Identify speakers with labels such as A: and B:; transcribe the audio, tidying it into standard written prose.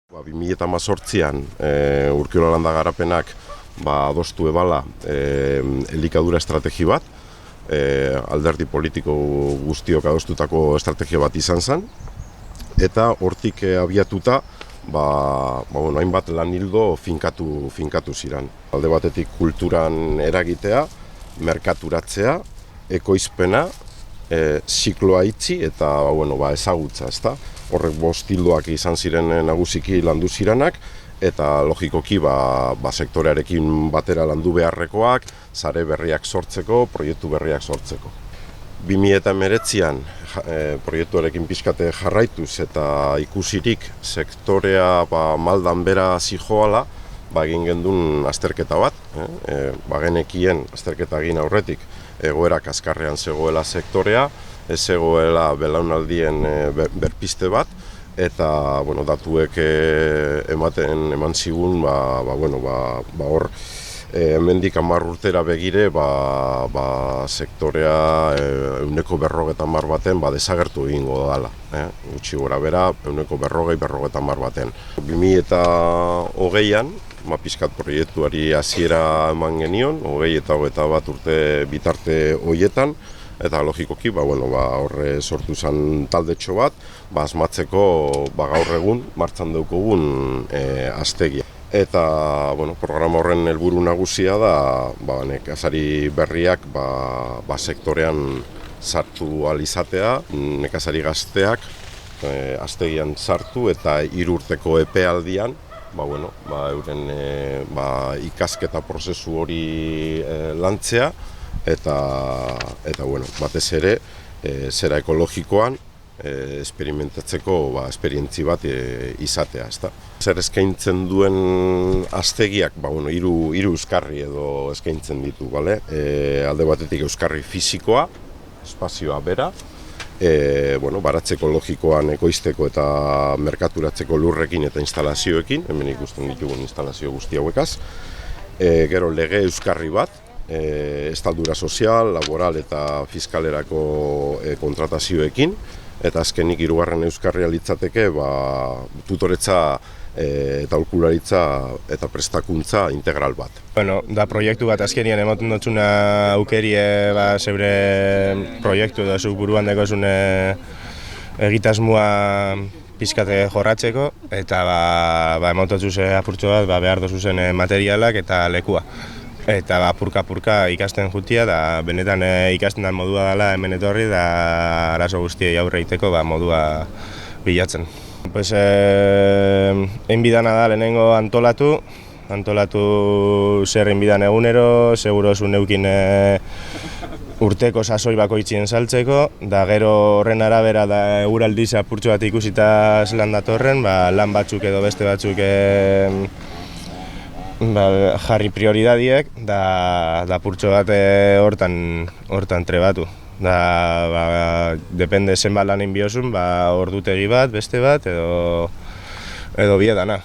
A: 2018an Urkiola Landa Garapenak adostu ebala elikadura estrategi bat, alderdi politiko guztiok adostutako estrategia bat izan zen, eta hortik abiatuta hainbat lan hildo finkatu ziren. Alde batetik kulturan eragitea, merkaturatzea, ekoizpena, zikloa itxi eta ezagutza, ezta? Horrek 5 ildoak izan ziren nagusiki landu ziranak, eta logikoki sektorearekin batera landu beharrekoak, sare berriak sortzeko, proiektu berriak sortzeko. 2019an proiektuarekin pixkate jarraituz eta ikusirik sektorea maldan bera zijoala, egin gendun azterketa bat, genekien azterketa egin aurretik egoera kaskarrean zegoela sektorea, ez zegoela belaunaldien berpiste bat, eta datuek eman zigun hor hemendik 10 urtera begire sektorea 150 baten desagertu egingo dela, gutxi gora bera 150 baten. 2020an pixkat proiektuari hasiera eman genion, 20 eta 21 urte bitarte horietan, eta logikoki horre sortu zen taldetxo bat, asmatzeko gaur egun martxan daukagun aztegia. Eta programa horren helburu nagusia da nekazari berriak sektorean sartu ahal izatea, nekazari gazteak aztegian sartu eta 3 urteko epealdian euren ikasketa prozesu hori lantzea, eta batez ere zera ekologikoan esperimentatzeko esperientzi bat izatea, ezta. Zer eskaintzen duen aztegiak, 3 euskarri edo eskaintzen ditu, bale? Alde batetik euskarri fisikoa, espazioa bera, baratze ekologikoan ekoizteko eta merkaturatzeko lurrekin eta instalazioekin, hemen ikusten ditugun instalazio guzti hauekaz. Gero lege euskarri bat, estaldura sozial, laboral eta fiskalerako kontratazioekin, eta azkenik 3. euskarria litzateke tutoretza eta aholkularitza eta prestakuntza integral bat.
B: Da proiektu bat azkenian ematen dutzuna aukerie zeure proiektu edo zuk buruan dekozune egitasmoa pizkate jorratzeko, eta emototzuse apurtxo bat behar dozuzen materialak eta lekua. Eta apurka ikasten jutia, da benetan ikasten den modua dela hemen etorri, da arazo guztiei aurre egiteko modua bilatzen. Egin bidana da lehenengo antolatu zer egin bidan egunero, seguro zu neukin urteko sasoi bakoitzien saltzeko, da gero horren arabera da eguraldiz apurtxo bat ikusita zelan datorren, lan batzuk edo beste batzuk jarri prioridadiek, da apurtxo bat hortan trebatu. Depende zenbat lan egin biozun, ordutegi bat, beste bat, edo biedana.